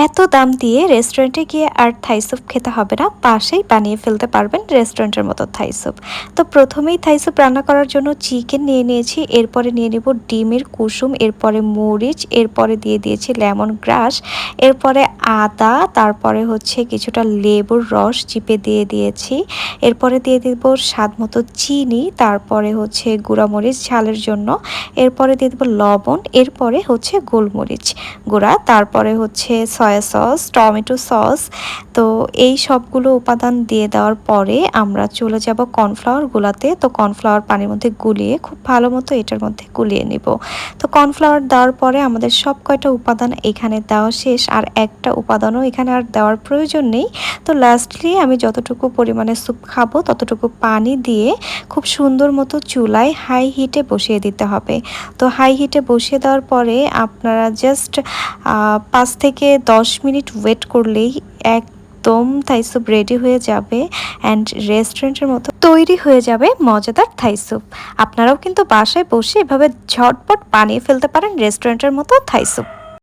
এত দাম দিয়ে রেস্টুরেন্টে গিয়ে আর থাই স্যুপ খেতে হবে না, বাসায় বানিয়ে ফেলতে পারবেন রেস্টুরেন্টের মতো থাই স্যুপ। তো প্রথমেই থাই স্যুপ রান্না করার জন্য চিকেন নিয়ে নিয়েছি, এরপরে নিয়ে নেব ডিমের কুসুম, এরপরে মরিচ, এরপরে দিয়ে দিয়েছি লেমন গ্রাস, এরপরে আদা, তারপরে হচ্ছে কিছুটা লেবুর রস চিপে দিয়ে দিয়েছি, এরপরে দিয়ে দেব স্বাদ মতো চিনি, তারপরে হচ্ছে গুঁড়ামরিচ ঝালের জন্য, এরপরে দিয়ে দেবো লবণ, এরপরে হচ্ছে গোলমরিচ গুঁড়া, তারপরে হচ্ছে সয়া সস, টমেটো সস। তো এই সবগুলো উপাদান দিয়ে দেওয়ার পরে আমরা চলে যাব কর্নফ্লাওয়ার গুলাতে। তো কর্নফ্লাওয়ার পানির মধ্যে গুলিয়ে খুব ভালো মতো এটার মধ্যে গুলিয়ে নিব। তো কর্নফ্লাওয়ার দেওয়ার পরে আমাদের সব কয়টা উপাদান এখানে দেওয়া শেষ, আর একটা উপাদানও এখানে আর দেওয়ার প্রয়োজন নেই। তো লাস্টলি আমি যতটুকু পরিমাণে স্যুপ খাবো ততটুকু পানি দিয়ে খুব সুন্দর মতো চুলায় হাই হিটে বসিয়ে দিতে হবে। তো হাই হিটে বসিয়ে দেওয়ার পরে আপনারা জাস্ট 5 থেকে 10 মিনিট ওয়েট করলেই একদম থাই স্যুপ রেডি হয়ে যাবে অ্যান্ড রেস্টুরেন্টের মতো তৈরি হয়ে যাবে মজাদার থাই স্যুপ। আপনারাও কিন্তু বাসায় বসে এভাবে ঝটপট বানিয়ে ফেলতে পারেন রেস্টুরেন্টের মতো থাই স্যুপ।